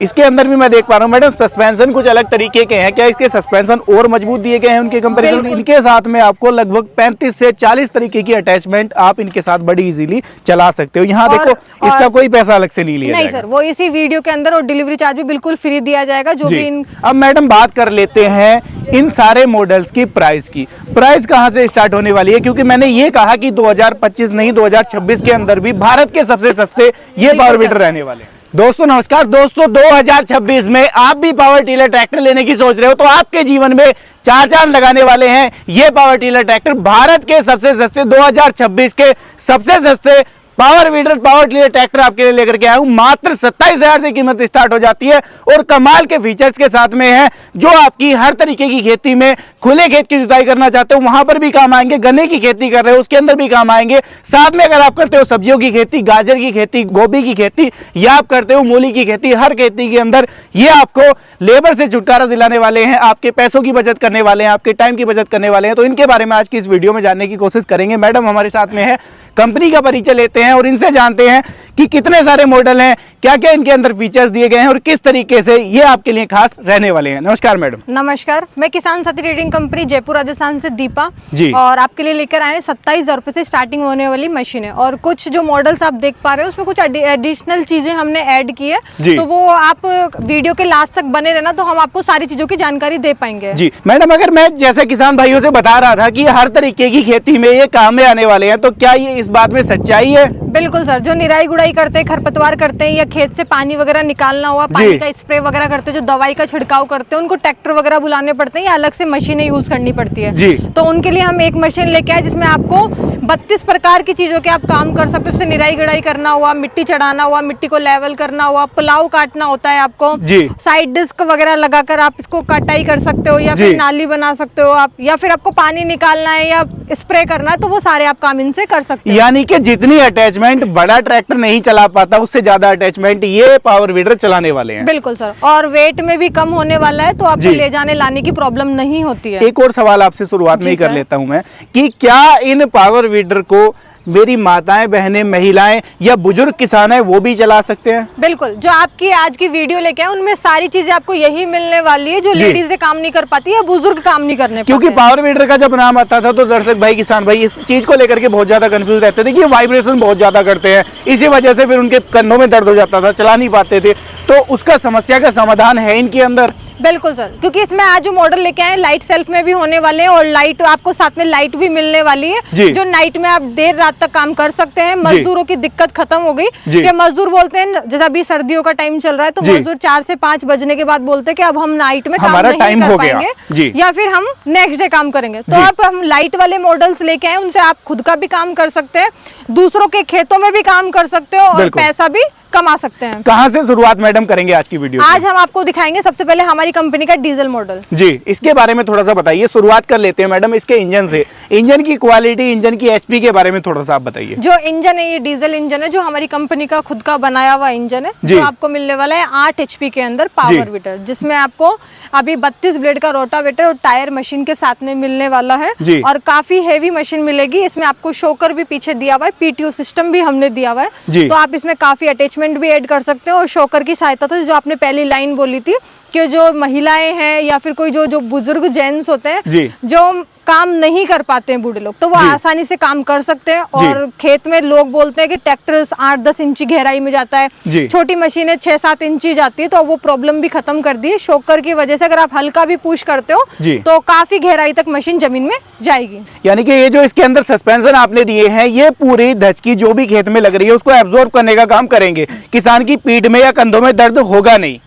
इसके अंदर भी मैं देख पा रहा हूँ मैडम सस्पेंशन कुछ अलग तरीके के हैं। क्या इसके सस्पेंशन और मजबूत दिए गए हैं उनके कंपैरिजन? इनके साथ में आपको लगभग 35 से 40 तरीके की अटैचमेंट आप इनके साथ बड़ी इजीली चला सकते हो। यहाँ देखो इसका कोई पैसा अलग से नहीं लिया नहीं सर, वो इसी वीडियो के अंदर और डिलीवरी चार्ज भी बिल्कुल फ्री दिया जाएगा जो भी अब मैडम बात कर लेते हैं इन सारे मॉडल्स की प्राइस की। प्राइस कहाँ से स्टार्ट होने वाली है, क्योंकि मैंने ये कहा कि 2025 नहीं 2026 के अंदर भी भारत के सबसे सस्ते ये पावर वीडर रहने वाले हैं। दोस्तों नमस्कार दोस्तों, 2026 में आप भी पावर टीलर ट्रैक्टर लेने की सोच रहे हो तो आपके जीवन में चार चांद लगाने वाले हैं ये पावर टीलर ट्रैक्टर। भारत के सबसे सस्ते 2026 के सबसे सस्ते power weeder power tiller tractor आपके लिए लेकर के आया हूं। मात्र 27,000 से कीमत स्टार्ट हो जाती है और कमाल के फीचर्स के साथ में है जो आपकी हर तरीके की खेती में, खुले खेत की जुताई करना चाहते हो वहां पर भी काम आएंगे, गन्ने की खेती कर रहे हो उसके अंदर भी काम आएंगे, साथ में अगर आप करते हो सब्जियों की खेती, गाजर की खेती, गोभी की खेती या आप करते हो मूली की खेती, हर खेती के अंदर ये आपको लेबर से छुटकारा दिलाने वाले हैं, आपके पैसों की बचत करने वाले हैं, आपके टाइम की बचत करने वाले हैं। तो इनके बारे में आज की इस वीडियो में जानने की कोशिश करेंगे। मैडम हमारे साथ में है, कंपनी का परिचय लेते हैं और इनसे जानते हैं कि कितने सारे मॉडल हैं, क्या क्या इनके अंदर फीचर्स दिए गए हैं और किस तरीके से ये आपके लिए खास रहने वाले हैं। नमस्कार मैडम। नमस्कार, मैं किसान साथी ट्रेडिंग कंपनी जयपुर राजस्थान से दीपा जी। और आपके लिए लेकर आए 27,000 रुपए से स्टार्टिंग होने वाली मशीन है और कुछ जो मॉडल्स आप देख पा रहे हो उसमें कुछ एडिशनल चीजें हमने ऐड की है, तो वो आप वीडियो के लास्ट तक बने रहना तो हम आपको सारी चीजों की जानकारी दे पाएंगे। जी मैडम, अगर मैं जैसे किसान भाइयों से बता रहा था कि हर तरीके की खेती में ये काम में आने वाले हैं, तो क्या ये इस बात में सच्चाई है? बिल्कुल सर, जो निराई गुड़ाई करते हैं, खरपतवार करते हैं या खेत से पानी वगैरह निकालना हुआ, पानी का स्प्रे वगैरह करते हैं, जो दवाई का छिड़काव करते हैं, उनको ट्रैक्टर वगैरह बुलाने पड़ते हैं या अलग से मशीनें यूज करनी पड़ती है जी। तो उनके लिए हम एक मशीन लेके आए जिसमें आपको 32 प्रकार की चीजों के आप काम कर सकते हो। उससे निराई गुड़ाई करना हुआ, मिट्टी चढ़ाना हुआ, मिट्टी को लेवल करना हुआ, पुलाव काटना होता है आपको, साइड डिस्क वगैरह लगाकर आप इसको कटाई कर सकते हो या फिर नाली बना सकते हो आप, या फिर आपको पानी निकालना है या स्प्रे करना है तो वो सारे आप काम इनसे कर सकते हो। यानी कि जितनी अटैचमेंट बड़ा ट्रैक्टर नहीं चला पाता उससे ज्यादा अटैचमेंट ये पावर वीडर चलाने वाले हैं। बिल्कुल सर, और वेट में भी कम होने वाला है तो आपको ले जाने लाने की प्रॉब्लम नहीं होती है। एक और सवाल आपसे शुरुआत में ही कर लेता हूं मैं कि क्या इन पावर वीडर को मेरी माताएं, बहनें, महिलाएं या बुजुर्ग किसान है वो भी चला सकते हैं? बिल्कुल, जो आपकी आज की वीडियो लेके आए उनमें सारी चीजें आपको यही मिलने वाली है जो लेडीज काम नहीं कर पाती या बुजुर्ग काम नहीं करने पाते। क्योंकि पावर वीडर का जब नाम आता था तो दर्शक भाई, किसान भाई इस चीज को लेकर के बहुत ज्यादा कंफ्यूज रहते थे कि वाइब्रेशन बहुत ज्यादा करते हैं, इसी वजह से फिर उनके कंधों में दर्द हो जाता था, चला नहीं पाते थे। तो उसका समस्या का समाधान है इनके अंदर? बिल्कुल सर, क्योंकि इसमें आज जो मॉडल लेके आए लाइट सेल्फ में भी होने वाले हैं और लाइट आपको साथ में लाइट भी मिलने वाली है जो नाइट में आप देर रात तक काम कर सकते हैं। मजदूरों की दिक्कत खत्म हो गई कि मजदूर बोलते हैं, जैसा अभी सर्दियों का टाइम चल रहा है तो मजदूर 4 से 5 बजने के बाद बोलते हैं कि अब हम नाइट में काम नहीं कर पाएंगे या फिर हम नेक्स्ट डे काम करेंगे। तो अब हम लाइट वाले मॉडल्स लेके आए, उनसे आप खुद का भी काम कर सकते हैं, दूसरों के खेतों में भी काम कर सकते हो और पैसा भी कमा सकते हैं। कहां से शुरुआत मैडम करेंगे आज की वीडियो? आज हम आपको दिखाएंगे सबसे पहले हमारी कंपनी का डीजल मॉडल। जी, इसके बारे में थोड़ा सा बताइए। शुरुआत कर लेते हैं मैडम इसके इंजन से। इंजन की क्वालिटी, इंजन की एचपी के बारे में थोड़ा सा आप बताइए। जो इंजन है ये डीजल इंजन है जो हमारी कंपनी का खुद का बनाया हुआ इंजन है जो आपको मिलने वाला है 8 HP के अंदर पावर वीडर, जिसमें आपको अभी 32 ब्लेड का रोटावेटर और टायर मशीन के साथ में मिलने वाला है और काफी हेवी मशीन मिलेगी। इसमें आपको शोकर भी पीछे दिया हुआ है, PTO सिस्टम भी हमने दिया हुआ है, तो आप इसमें काफी अटैचमेंट भी ऐड कर सकते हो। और शोकर की सहायता से जो आपने पहली लाइन बोली थी कि जो महिलाएं हैं या फिर कोई जो बुजुर्ग जेंट्स होते हैं जो काम नहीं कर पाते हैं, बूढ़े लोग, तो वो आसानी से काम कर सकते हैं। और खेत में लोग बोलते हैं कि ट्रैक्टर 8-10 इंची गहराई में जाता है, छोटी मशीनें 6-7 इंची जाती है, तो वो प्रॉब्लम भी खत्म कर दी है शोकर की वजह से। अगर आप हल्का भी पुश करते हो तो काफी गहराई तक मशीन जमीन में जाएगी। यानी कि ये जो इसके अंदर सस्पेंशन आपने दिए हैं ये पूरी धचकी जो भी खेत में लग रही है उसको एब्जॉर्ब करने का काम करेंगे, किसान की पीठ में या कंधों में दर्द होगा नहीं।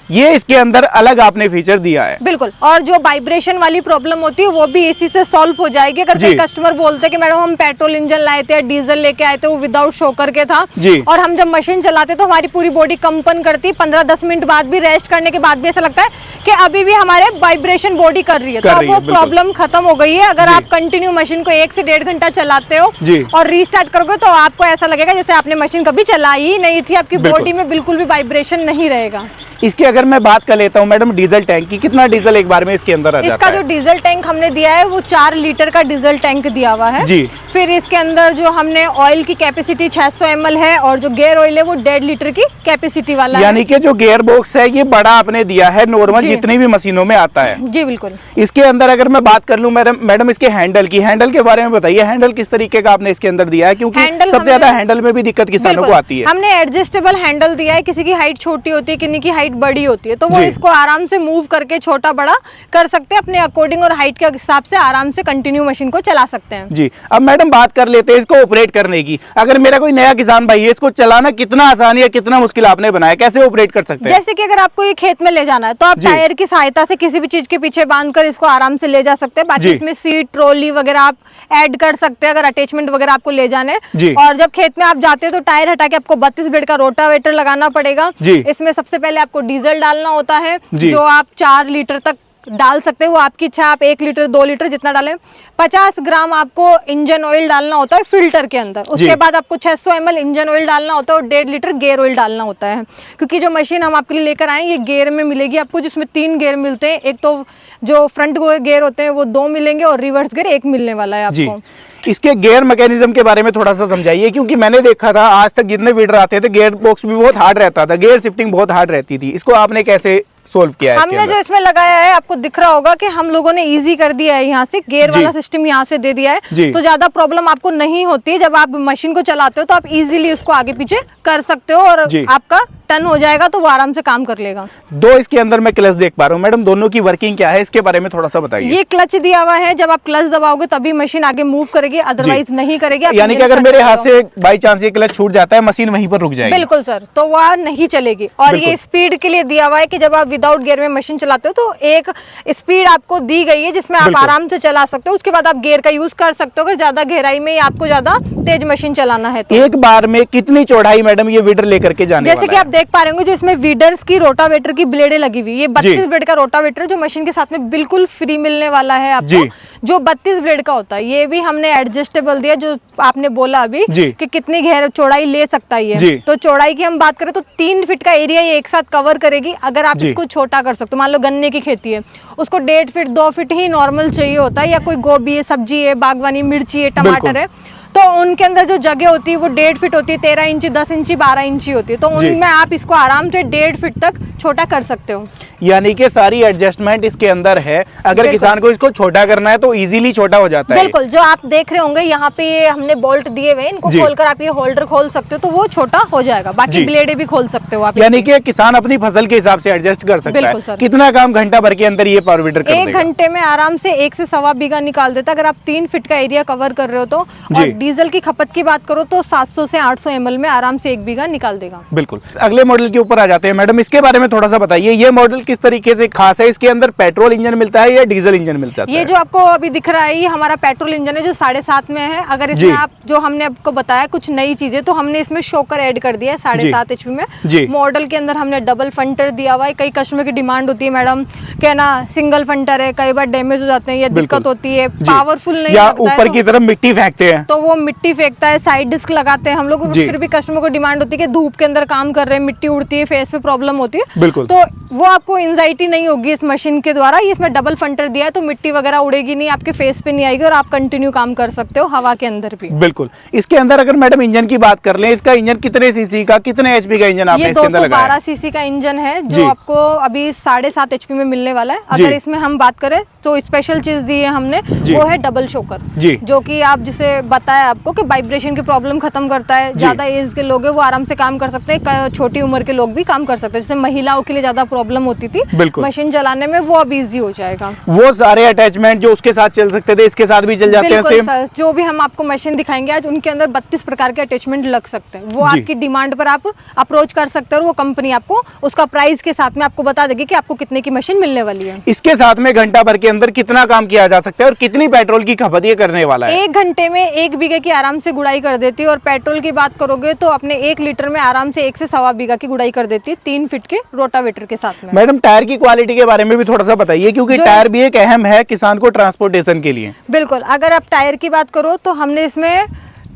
ये इसके अंदर अलग आपने फीचर दिया है। बिल्कुल, और जो वाइब्रेशन वाली प्रॉब्लम होती है वो भी इसी से सॉल्व हो जाएगी। अगर कोई कस्टमर बोलते हैं कि मैडम हम पेट्रोल इंजन लाए थे, डीजल लेके आए थे, वो विदाउट शोकर के था और हम जब मशीन चलाते तो हमारी पूरी बॉडी कंपन करती, 15-10 मिनट बाद भी रेस्ट करने के बाद भी ऐसा लगता है कि अभी भी हमारे वाइब्रेशन बॉडी कर रही है, तो अब वो प्रॉब्लम खत्म हो गई है। अगर आप कंटिन्यू मशीन को 1 से 1.5 घंटा चलाते हो और रीस्टार्ट करोगे तो आपको ऐसा लगेगा जैसे आपने मशीन कभी चलाई ही नहीं थी, आपकी बॉडी में बिल्कुल भी वाइब्रेशन नहीं रहेगा। इसकी अगर मैं बात कर लेता हूँ मैडम डीजल टैंक की, कितना डीजल एक बार में इसके अंदर आ जाता इसका है? जो डीजल टैंक हमने दिया है वो 4 लीटर का डीजल टैंक दिया हुआ है जी। फिर इसके अंदर जो हमने ऑयल की कैपेसिटी 600 ml है और जो गेयर ऑयल है वो 1.5 लीटर की कैपेसिटी वाला यानी कि जो गियर बॉक्स है ये बड़ा आपने दिया है नॉर्मल जी। जितनी भी मशीनों में आता है। जी बिल्कुल। इसके अंदर अगर मैं बात कर लूं मैडम इसके हैंडल की, हैंडल के बारे में बताइए, हैंडल किस तरीके का आपने इसके अंदर दिया है? क्योंकि हैंडल सबसे ज्यादा हैंडल में भी दिक्कत किसानों को बिल्कुल। आती है। हमने एडजस्टेबल हैंडल दिया है, किसी की हाइट छोटी होती है, किसी की हाइट बड़ी होती है, तो वो जी। इसको आराम से मूव करके छोटा बड़ा कर सकते हैं अपने अकॉर्डिंग और हाइट के हिसाब से आराम से कंटिन्यू मशीन को चला सकते हैं। जी। अब मैडम बात कर लेते हैं इसको ऑपरेट करने की। अगर मेरा कोई नया किसान भाई है, इसको चलाना कितना आसान है, कितना मुश्किल आपने बनाया, कैसे ऑपरेट कर सकते हैं? जैसे कि अगर आपको ये खेत में ले जाना है तो आप जी। टायर की सहायता से किसी भी चीज के पीछे बांधकर इसको आराम से ले जा सकते हैं। बाकी जी। इसमें सीट ट्रॉली वगैरह आप ऐड कर सकते हैं अगर अटैचमेंट वगैरह आपको ले जाने जी। हैं। और जब खेत में आप जाते हैं तो टायर हटा के आपको 32 ब्लेड का रोटावेटर लगाना पड़ेगा। जी। इसमें सबसे पहले आपको डीजल डालना होता है जी। जो आप 4 लीटर तक डाल सकते हैं, वो आपकी इच्छा, आप 1 लीटर 2 लीटर जितना डालें। 50 ग्राम आपको इंजन ऑयल डालना होता है फिल्टर के अंदर। उसके बाद आपको 600 ml इंजन ऑयल डालना होता है और 1.5 लीटर गेयर ऑयल डालना होता है। क्योंकि जो मशीन हम आपके लिए लेकर आए ये गेयर में मिलेगी आपको, जिसमें 3 गेयर मिलते हैं। एक तो जो फ्रंट गेयर होते हैं वो 2 मिलेंगे और रिवर्स गेयर 1 मिलने वाला है आपको। इसके गेयर मैकेनिज्म के बारे में थोड़ा सा समझाइए, क्योंकि मैंने देखा था आज तक जितने वीडर आते थे गेयर बॉक्स भी बहुत हार्ड रहता था, गेयर शिफ्टिंग बहुत हार्ड रहती थी। इसको आपने कैसे सोल्व किया है? हमने जो इसमें लगाया है आपको दिख रहा होगा कि हम लोगों ने इजी कर दिया है, यहाँ से गेयर जी। वाला सिस्टम यहाँ से दे दिया जी। है, तो ज्यादा प्रॉब्लम आपको नहीं होती है। जब आप मशीन को चलाते हो तो आप इजीली उसको आगे पीछे कर सकते हो और जी। आपका टर्न हो जाएगा तो वो आराम से काम कर लेगा। दो इसके अंदर मैं क्लच देख पा रहा हूँ मैडम, दोनों की वर्किंग क्या है इसके बारे में थोड़ा सा बताइए। ये क्लच दिया हुआ है, जब आप क्लच दबाओगे तभी मशीन आगे मूव करेगी, अदरवाइज नहीं करेगी। आप यानी कि अगर मेरे हाथ से बाई चांस ये क्लच छूट जाता है मशीन वहीं पर रुक जाएगी? बिल्कुल सर, तो वह नहीं चलेगी। और बिल्कुल। ये स्पीड के लिए दिया हुआ है कि जब आप विदाउट गियर में मशीन चलाते हो तो एक स्पीड आपको दी गई है जिसमें आप बिल्कुल। आराम से चला सकते हो। उसके बाद आप गियर का यूज कर सकते हो अगर ज्यादा गहराई में या आपको ज्यादा तेज मशीन चलाना है तो। एक बार में कितनी चौड़ाई मैडम ये वीडर लेकर के जाने जैसे वाला कि है? आप देख पा रहे होंगे जो इसमें वीडर्स की रोटावेटर की ब्लेडें लगी हुई, ये 32 ब्लेड का रोटावेटर जो मशीन के साथ में बिल्कुल फ्री मिलने वाला है आपको, जी। जो 32 ब्लेड का होता है। ये भी हमने एडजस्टेबल दिया, जो आपने बोला अभी जी। कि कितनी गहर चौड़ाई ले सकता है जी। ये, तो चौड़ाई की हम बात करें तो 3 फीट का एरिया ये एक साथ कवर करेगी। अगर आप जी। इसको छोटा कर सकते हो, मान लो गन्ने की खेती है, उसको 1.5 फीट 2 फीट ही नॉर्मल चाहिए होता है, या कोई गोभी है, सब्जी है, बागवानी, मिर्ची है, टमाटर है, तो उनके अंदर जो जगह होती है वो 1.5 फीट होती है, 13 इंची, 10 इंची, 12 इंची होती है, तो जी। उनमें आप इसको आराम से 1.5 फीट तक छोटा कर सकते हो। यानी कि सारी एडजस्टमेंट इसके अंदर है, अगर बिल्कुल। किसान को इसको छोटा करना है तो इजीली छोटा हो जाता है। बिल्कुल, जो आप देख रहे होंगे यहाँ पे ये हमने बोल्ट दिए हुए हैं, इनको जी। खोलकर आप ये होल्डर खोल सकते हो तो वो छोटा हो जाएगा। बाकी जी। ब्लेडे भी खोल सकते हो आप। यानी कि किसान अपनी फसल के हिसाब से एडजस्ट कर सकता बिल्कुल है। सर। कितना काम घंटा भर के अंदर ये पावर वीडर कर 1 देगा? घंटे में आराम से 1 से सवा बीघा निकाल देता है, अगर आप 3 फीट का एरिया कवर कर रहे हो तो। जी। और डीजल की खपत की बात करो तो 700 से 800 ml में आराम से 1 बीघा निकाल देगा। बिल्कुल। अगले मॉडल के ऊपर आ जाते हैं मैडम, इसके बारे में थोड़ा सा बताइए। ये मॉडल किस तरीके से खास है? इसके अंदर पेट्रोल इंजन मिलता है या डीजल इंजन मिलता है? ये जो आपको अभी दिख रहा है ये हमारा पेट्रोल इंजन है जो 7.5 में है। अगर जी। इसमें आप जो हमने आपको बताया कुछ नई चीजें, तो हमने इसमें शोकर ऐड कर दिया है 7.5 HP में। जी। मॉडल के अंदर हमने डबल फंटर दिया हुआ है। कई कस्टमर की डिमांड होती है मैडम क्या ना सिंगल फंटर है, कई बार डैमेज हो जाते हैं, ये बिल्कुल। दिक्कत होती है, जी। पावरफुल नहीं या लगता है ऊपर तो- की तरफ मिट्टी फेंकते हैं तो वो मिट्टी फेंकता है। साइड डिस्क लगाते हैं हम लोग, जी। फिर भी कस्टमर को डिमांड होती है कि धूप के अंदर काम कर रहे हैं, मिट्टी उड़ती है, फेस पे प्रॉब्लम होती है, बिल्कुल। तो वो आपको एंजाइटी नहीं होगी इस मशीन के द्वारा। ये इसमें डबल फंटर दिया है तो मिट्टी वगैरह उड़ेगी नहीं, आपके फेस पे नहीं आएगी और आप कंटिन्यू काम कर सकते हो हवा के अंदर भी। बिल्कुल। इसके अंदर अगर मैडम इंजन की बात कर लें, इसका इंजन कितने सीसी का, कितने एचपी का इंजन आपने ये इसके अंदर लगाया? 212 सीसी का इंजन है जी। जो आपको अभी 7.5 HP में मिलने वाला है। जी। अगर इसमें हम बात करें तो स्पेशल चीज दी है हमने, जी। वो है डबल शोकर, जी। जो कि आप जिसे बताया आपको कि वाइब्रेशन की प्रॉब्लम खत्म करता है। जी। ज्यादा एज के लोग हैं वो आराम से काम कर सकते हैं, छोटी उम्र के लोग भी काम कर सकते हैं। जैसे महिलाओं के लिए ज्यादा प्रॉब्लम होती थी बिल्कुल। मशीन चलाने में, वो अब इजी हो जाएगा। वो सारे अटैचमेंट जो उसके साथ चल सकते थे इसके साथ भी चल जाते हैं बिल्कुल सेम? सर, जो भी हम आपको मशीन दिखाएंगे आज उनके अंदर 32 प्रकार के अटैचमेंट लग सकते हैं। वो जी। आपकी डिमांड पर आप अप्रोच कर सकते हो और वो कंपनी आपको उसका प्राइस के साथ में आपको बता देगी कि आपको कितने की मशीन मिलने वाली है। इसके साथ में घंटा भर के अंदर कितना काम किया जा सकता है और कितनी पेट्रोल की खपत ये करने वाला है? 1 घंटे में 1 बीघे की आराम से गुड़ाई कर देती है। और पेट्रोल की बात करोगे तो अपने 1 लीटर में आराम से 1 से सवा बीघा की गुड़ाई कर देती है 3 फीट के रोटावेटर के साथ में। मैडम टायर की क्वालिटी के बारे में भी थोड़ा सा बताइए, क्योंकि टायर भी एक अहम है किसान को ट्रांसपोर्टेशन के लिए। बिल्कुल, अगर आप टायर की बात करो तो हमने इसमें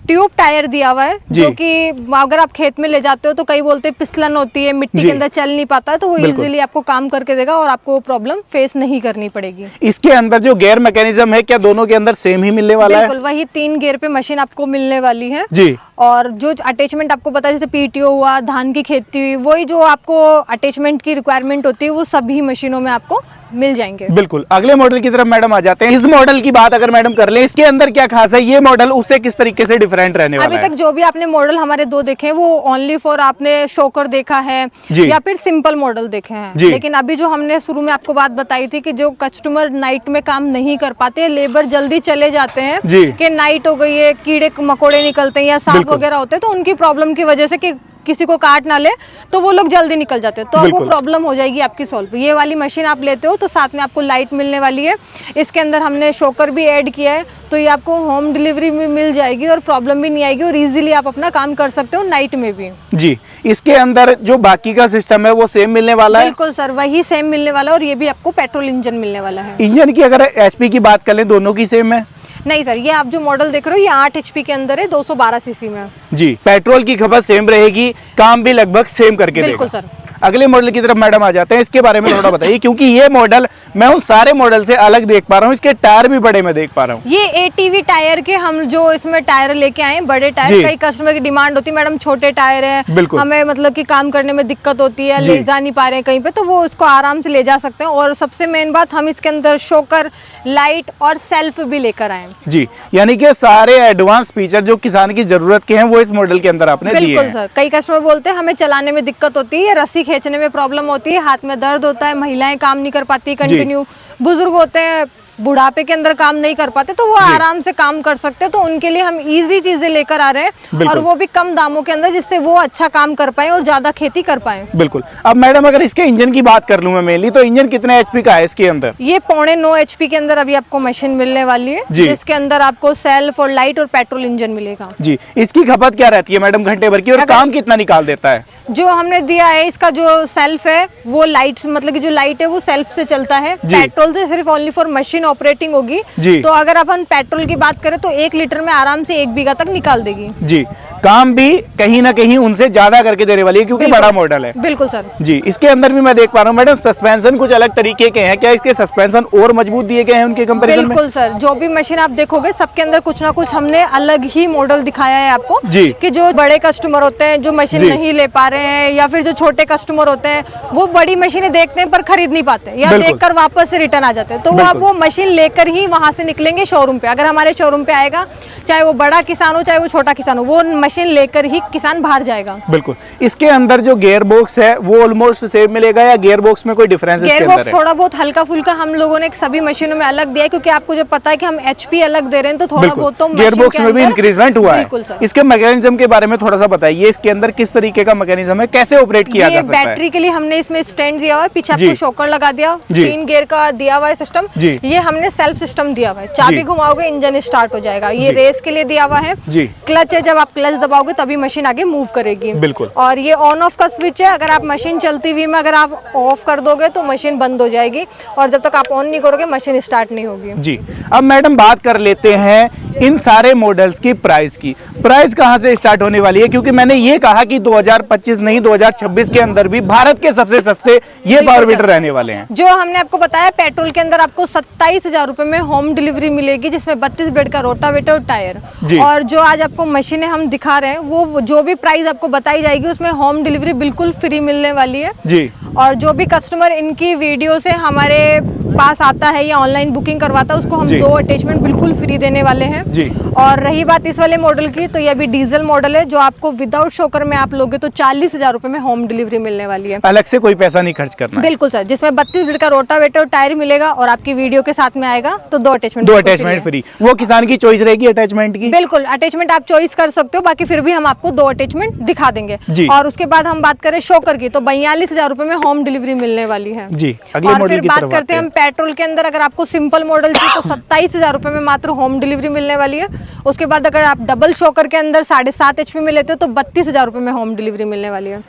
ट्यूब टायर दिया हुआ है, जो कि अगर आप खेत में ले जाते हो तो कई बोलते हैं फिसलन होती है, मिट्टी के अंदर चल नहीं पाता, तो वो इजीली आपको काम करके देगा और आपको प्रॉब्लम फेस नहीं करनी पड़ेगी। इसके अंदर जो गियर मैकेनिज्म है, क्या दोनों के अंदर सेम ही मिलने वाला है? बिल्कुल वही 3 गियर पे मशीन आपको मिलने वाली है जी। और जो अटैचमेंट आपको पता है, जैसे पीटीओ हुआ, धान की खेती हुई, वही जो आपको अटैचमेंट की रिक्वायरमेंट होती है वो सभी मशीनों में आपको मिल जाएंगे। बिल्कुल। अगले मॉडल की तरफ मैडम आ जाते हैं। इस मॉडल की बात अगर मैडम कर लें, इसके अंदर क्या खास है? ये मॉडल उससे किस तरीके से डिफरेंट रहने वाला है? अभी तक जो भी आपने मॉडल हमारे 2 देखे हैं वो ओनली फॉर आपने शोकर देखा है या फिर सिंपल मॉडल देखे हैं, लेकिन अभी जो हमने शुरू में आपको बात बताई थी कि जो कस्टमर नाइट में काम नहीं कर पाते, लेबर जल्दी चले जाते हैं कि नाइट हो गई है, कीड़े मकोड़े निकलते हैं या सांप वगैरह होते हैं, तो उनकी प्रॉब्लम की वजह से कि किसी को काट ना ले तो वो लोग जल्दी निकल जाते हैं, तो वो प्रॉब्लम हो जाएगी आपकी सॉल्व। ये वाली मशीन आप लेते हो तो साथ में आपको लाइट मिलने वाली है, इसके अंदर हमने शोकर भी ऐड किया है, तो ये आपको होम डिलीवरी में मिल जाएगी और प्रॉब्लम भी नहीं आएगी और इजीली आप अपना काम कर सकते हो नाइट में भी। जी। इसके अंदर जो बाकी का सिस्टम है वो सेम मिलने वाला है? बिल्कुल सर, वही सेम मिलने वाला है और ये भी आपको पेट्रोल इंजन मिलने वाला है। इंजन की अगर एचपी की बात कर लें, दोनों की सेम है? नहीं सर, ये आप जो मॉडल देख रहे हो ये 8 एचपी के अंदर है, 212 सीसी में। जी। पेट्रोल की खपत सेम रहेगी, काम भी लगभग सेम करके बिल्कुल देगा। सर। अगले मॉडल की तरफ मैडम आ जाते हैं, इसके बारे में थोड़ा बताइए, क्योंकि ये मॉडल मैं उन सारे मॉडल से अलग देख पा रहा हूँ, इसके टायर भी बड़े मैं देख पा रहा हूँ। ये एटीवी टायर के हम जो इसमें टायर लेके आए, बड़े टायर। कई कस्टमर की डिमांड होती है मैडम छोटे टायर है, हमें मतलब कि काम करने में दिक्कत होती है, ले जा नहीं पा रहे हैं कहीं पे, तो वो उसको आराम से ले जा सकते हैं। और सबसे मेन बात, हम इसके अंदर शोकर, लाइट और सेल्फ भी लेकर आए जी, यानी कि सारे एडवांस फीचर जो किसान की जरूरत के हैं वो इस मॉडल के अंदर आपने दिए हैं। बिल्कुल सर। कई कस्टमर बोलते हैं हमें चलाने में दिक्कत होती है, रस्सी खींचने में प्रॉब्लम होती है, हाथ में दर्द होता है, महिलाएं काम नहीं कर पाती कंटिन्यू, बुजुर्ग होते हैं बुढ़ापे के अंदर काम नहीं कर पाते, तो वो आराम से काम कर सकते हैं, तो उनके लिए हम इजी चीजें लेकर आ रहे हैं और वो भी कम दामों के अंदर, जिससे वो अच्छा काम कर पाए और ज्यादा खेती कर पाए। बिल्कुल। अब मैडम अगर इसके इंजन की बात कर लूं मैं मेनली, तो इंजन कितने एचपी का है इसके अंदर? ये 9.5 एचपी के अंदर अभी आपको मशीन मिलने वाली है, जिसके अंदर आपको सेल्फ और लाइट और पेट्रोल इंजन मिलेगा जी। इसकी खपत क्या रहती है मैडम घंटे भर की, और काम कितना निकाल देता है? जो हमने दिया है, इसका जो सेल्फ है वो लाइट, मतलब कि जो लाइट है वो सेल्फ से चलता है, पेट्रोल से सिर्फ ओनली फॉर मशीन ऑपरेटिंग होगी। तो अगर अपन पेट्रोल की बात करें तो 1 लीटर में आराम से 1 बीघा तक निकाल देगी जी। काम भी कहीं ना कहीं उनसे ज्यादा करके देने वाली है, क्योंकि बड़ा मॉडल है। बिल्कुल सर जी। इसके अंदर भी मैं देख पा रहा हूँ मैडम सस्पेंशन कुछ अलग तरीके के हैं, क्या इसके सस्पेंशन और मजबूत दिए गए हैं उनके कंपैरिजन में? बिल्कुल सर, जो भी मशीन आप देखोगे सबके अंदर कुछ ना कुछ हमने अलग ही मॉडल दिखाया है आपको जी, कि जो बड़े कस्टमर होते हैं जो मशीन नहीं ले पा रहे हैं, या फिर जो छोटे कस्टमर होते हैं वो बड़ी मशीनें देखते हैं पर खरीद नहीं पाते, या देखकर वापस से रिटर्न आ जाते हैं, तो वो आप वो मशीन लेकर ही वहां से निकलेंगे शोरूम पे। अगर हमारे शोरूम पे आएगा, चाहे वो बड़ा किसान हो चाहे वो छोटा किसान हो, वो मशीन लेकर ही किसान बाहर जाएगा। बिल्कुल। इसके अंदर जो गियर बॉक्स है वो ऑलमोस्ट सेम मिलेगा, या गियर बॉक्स में कोई डिफरेंस? गियर बॉक्स थोड़ा बहुत हल्का फुल्का हम लोगों ने सभी मशीनों में अलग दिया है, क्योंकि आपको जब पता है कि हम एचपी अलग दे रहे हैं, तो थोड़ा बहुत तो गियर बॉक्स में भी इंक्रीजमेंट हुआ है। बिल्कुल सर। इसके मैकेनिज्म के बारे में थोड़ा सा बताइए, इसके अंदर किस तरीके का मैकेनिज्म है, कैसे ऑपरेट किया जा सकता है? बैटरी के लिए हमने इसमें स्टैंड दिया हुआ है, पीछे आपको शॉकर लगा दिया, 3 गियर का दिया हुआ है सिस्टम। ये हमने सेल्फ सिस्टम दिया हुआ है, चाबी घुमाओगे इंजन स्टार्ट हो जाएगा। ये रेस के लिए दिया हुआ है जी। क्लच है, जब आप क्लच दबाओगे तभी मशीन आगे मूव करेगी। बिल्कुल। और ये ऑन ऑफ का स्विच है, अगर आप मशीन चलती हुई में अगर आप ऑफ कर दोगे तो मशीन बंद हो जाएगी, और जब तक आप ऑन नहीं करोगे मशीन स्टार्ट नहीं होगी जी। अब मैडम बात कर लेते हैं इन सारे मॉडल्स की प्राइस की। प्राइस कहां से स्टार्ट होने वाली है, क्योंकि मैंने ये कहा कि 2025 नहीं 2026 के अंदर भी भारत के सबसे सस्ते ये पावर वीडर रहने वाले हैं। जो हमने आपको बताया, पेट्रोल के अंदर आपको 27,000 रुपए में होम डिलीवरी मिलेगी, जिसमें 32 ब्लेड का रोटावेटर और टायर। और जो आज आपको मशीनें हम दिखा रहे हैं, वो जो भी प्राइस आपको बताई जाएगी उसमें होम डिलीवरी बिल्कुल फ्री मिलने वाली है जी। और जो भी कस्टमर इनकी वीडियो से हमारे पास आता है या ऑनलाइन बुकिंग करवाता है, उसको हम 2 अटैचमेंट बिल्कुल फ्री देने वाले हैं जी। और रही बात इस वाले मॉडल की, तो ये अभी डीजल मॉडल है, जो आपको विदाउट शोकर में आप लोगे तो 40,000 रुपए में होम डिलीवरी मिलने वाली है। अलग से कोई पैसा नहीं खर्च करना। बिल्कुल सर, जिसमें 32 ब्लेड का रोटावेटर और टायर मिलेगा, और आपकी वीडियो के साथ में आएगा, तो 2 अटैचमेंट फ्री। वो किसान की चॉइस रहेगी अटैचमेंट की। बिल्कुल, अटैचमेंट आप चॉइस कर सकते हो, बाकी फिर भी हम आपको 2 अटैचमेंट दिखा देंगे जी। और उसके बाद हम बात करें शोकर की, तो 42,000 रुपए में होम डिलीवरी मिलने वाली है जी। अगले मॉडल की बात करते हैं हम पेट्रोल के अंदर, अगर आपको सिंपल मॉडल चाहिए तो 27,000 रुपए में मात्र होम डिलीवरी मिलने वाली है। उसके बाद अगर आप डबल शोकर के अंदर 7.5 एचपी में लेते हो तो 32,000 रुपए में होम डिलीवरी मिलने वाली है।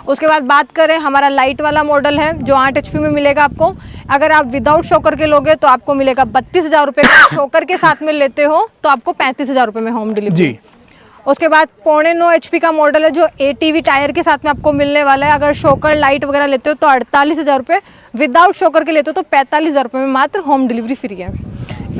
उसके बाद बात करें, हमारा लाइट वाला मॉडल है जो 8 एचपी में मिलेगा आपको। अगर आप विदाउट शोकर के लोगे तो आपको मिलेगा 32,000 रुपए का। शोकर के साथ में लेते हो तो आपको 35,000 रुपए में होम डिलीवरी। उसके बाद 9.5 HP का मॉडल है जो ATV टायर के साथ में आपको मिलने वाला है। अगर शॉकर लाइट वगैरह लेते हो तो 48,000 रुपये, विदाउट शॉकर के लेते हो तो 45,000 रुपये में मात्र होम डिलीवरी फ्री है।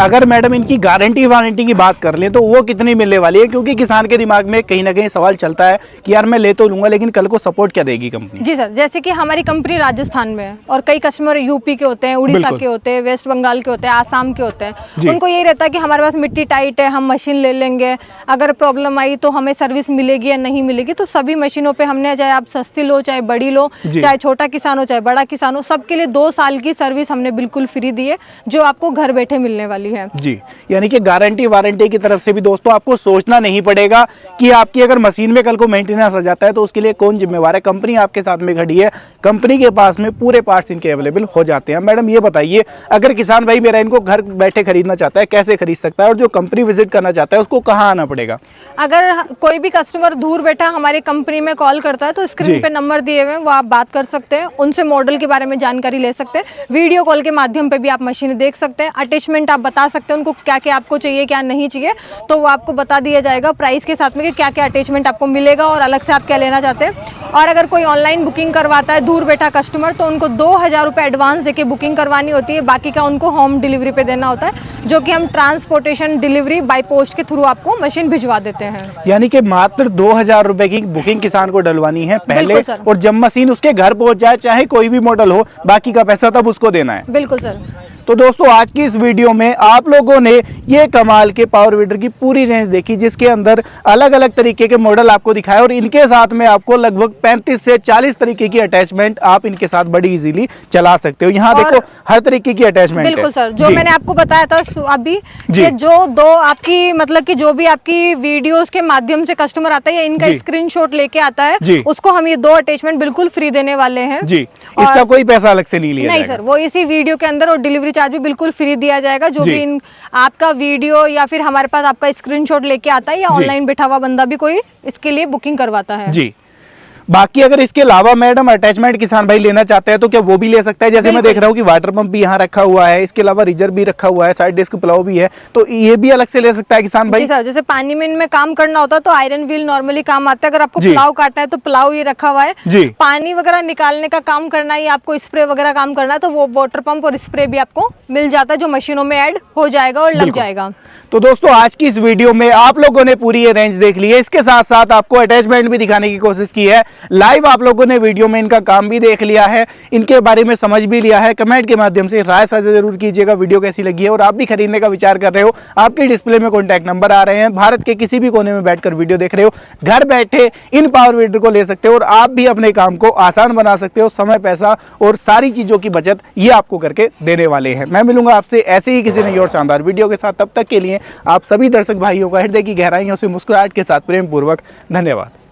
अगर मैडम इनकी गारंटी वारंटी की बात कर लें तो वो कितनी मिलने वाली है, क्योंकि किसान के दिमाग में कहीं ना कहीं सवाल चलता है कि यार मैं ले तो लूंगा लेकिन कल को सपोर्ट क्या देगी कंपनी। जी सर, जैसे कि हमारी कंपनी राजस्थान में है और कई कस्टमर यूपी के होते हैं, उड़ीसा के होते हैं, वेस्ट बंगाल के होते हैं, आसाम के होते हैं। उनको यही रहता है कि हमारे पास मिट्टी टाइट है, हम मशीन ले लेंगे, अगर प्रॉब्लम आई तो हमें सर्विस मिलेगी या नहीं मिलेगी। तो सभी मशीनों पे हमने, चाहे आप सस्ती लो चाहे बड़ी लो, चाहे छोटा किसान हो चाहे बड़ा किसान हो, सबके लिए 2 साल की सर्विस हमने बिल्कुल फ्री दी है जो आपको घर बैठे मिलने वाली है। जी, यानी कि गारंटी वारंटी की तरफ से भी दोस्तों आपको सोचना नहीं पड़ेगा कि आपकी अगर मशीन में कल को मेंटेनेंस आ जाता है तो उसके लिए कौन जिम्मेवार है। कंपनी आपके साथ में खड़ी है, कंपनी के पास में पूरे पार्ट्स इनके अवेलेबल हो जाते हैं। मैडम ये बताइए, अगर किसान भाई मेरा इनको घर बैठे खरीदना चाहता है कैसे खरीद सकता है, और जो कंपनी विजिट करना चाहता है उसको कहाँ आना पड़ेगा? अगर कोई भी कस्टमर दूर बैठा हमारी कंपनी में कॉल करता है तो स्क्रीन पे नंबर दिए हुए हैं, वो आप बात कर सकते हैं, उनसे मॉडल के बारे में जानकारी ले सकते हैं। वीडियो कॉल के माध्यम पे भी आप मशीन देख सकते हैं, अटैचमेंट आप बता सकते हैं उनको क्या क्या आपको चाहिए क्या नहीं चाहिए, तो वो आपको बता दिया जाएगा प्राइस के साथ में कि क्या क्या अटैचमेंट आपको मिलेगा और अलग से आप क्या लेना चाहते हैं। और अगर कोई ऑनलाइन बुकिंग करवाता है दूर बैठा कस्टमर तो उनको 2,000 रुपये एडवांस देके बुकिंग करवानी होती है, बाकी का उनको होम डिलीवरी पे देना होता है, जो कि हम ट्रांसपोर्टेशन डिलीवरी बाय पोस्ट के थ्रू आपको मशीन भिजवा देते हैं। यानी कि मात्र 2,000 रुपए की बुकिंग किसान को डलवानी है पहले, और जब मशीन उसके घर पहुंच जाए चाहे कोई भी मॉडल हो, बाकी का पैसा तब उसको देना है। बिल्कुल सर। तो दोस्तों आज की इस वीडियो में आप लोगों ने ये कमाल के पावर वीडर की पूरी रेंज देखी, जिसके अंदर अलग अलग तरीके के मॉडल आपको दिखाए और इनके साथ में आपको लगभग 35 से 40 तरीके की अटैचमेंट आप इनके साथ बड़ी इजीली चला सकते हो। यहाँ देखो हर तरीके की अटैचमेंट बिल्कुल सर, जो मैंने आपको बताया था अभी कि जो दो आपकी मतलब कि जो भी आपकी वीडियोस के माध्यम से कस्टमर आता है या इनका स्क्रीनशॉट लेके आता है उसको हम ये 2 अटैचमेंट बिल्कुल फ्री देने वाले हैं। जी, इसका कोई पैसा अलग से नहीं लिया नहीं सर, वो इसी वीडियो के अंदर और डिलीवरी चार्ज भी बिल्कुल फ्री दिया जाएगा। जो भी आपका वीडियो या फिर हमारे पास आपका स्क्रीनशॉट लेके आता है या ऑनलाइन बैठा हुआ बंदा भी कोई इसके लिए बुकिंग करवाता है। जी, बाकी अगर इसके अलावा मैडम अटैचमेंट किसान भाई लेना चाहते हैं तो क्या वो भी ले सकता है? जैसे मैं देख रहा हूँ कि वाटर पंप भी यहाँ रखा हुआ है, इसके अलावा रिजर्व भी रखा हुआ है, साइड डिस्क प्लाव भी है, तो ये भी अलग से ले सकता है किसान भाई? जी सर, जैसे पानी में इनमें काम करना होता है तो आयरन व्हील नॉर्मली काम आता है, अगर आपको प्लाव काटना है तो प्लाव ये रखा हुआ है। पानी वगैरह निकालने का काम करना है या आपको स्प्रे वगैरह काम करना है तो वो वाटर पंप और स्प्रे भी आपको मिल जाता है, जो मशीनों में ऐड हो जाएगा और लग जाएगा। तो दोस्तों आज की इस वीडियो में आप लोगों ने पूरी ये रेंज देख ली है, इसके साथ साथ आपको अटैचमेंट भी दिखाने की कोशिश की है। लाइव आप लोगों ने वीडियो में इनका काम भी देख लिया है, इनके बारे में समझ भी लिया है। कमेंट के माध्यम से राय साझा जरूर कीजिएगा वीडियो कैसी लगी है, और आप भी खरीदने का विचार कर रहे हो, आपके डिस्प्ले में कॉन्टैक्ट नंबर आ रहे हैं, भारत के किसी भी कोने में बैठकर वीडियो देख रहे हो, घर बैठे इन पावर वीडर को ले सकते हो और आप भी अपने काम को आसान बना सकते हो। समय, पैसा और सारी चीजों की बचत ये आपको करके देने वाले हैं। मैं मिलूंगा आपसे ऐसे ही किसी नई और शानदार वीडियो के साथ, तब तक के लिए आप सभी दर्शक भाइयों का हृदय की गहराइयों से मुस्कुराहट के साथ प्रेम पूर्वक धन्यवाद।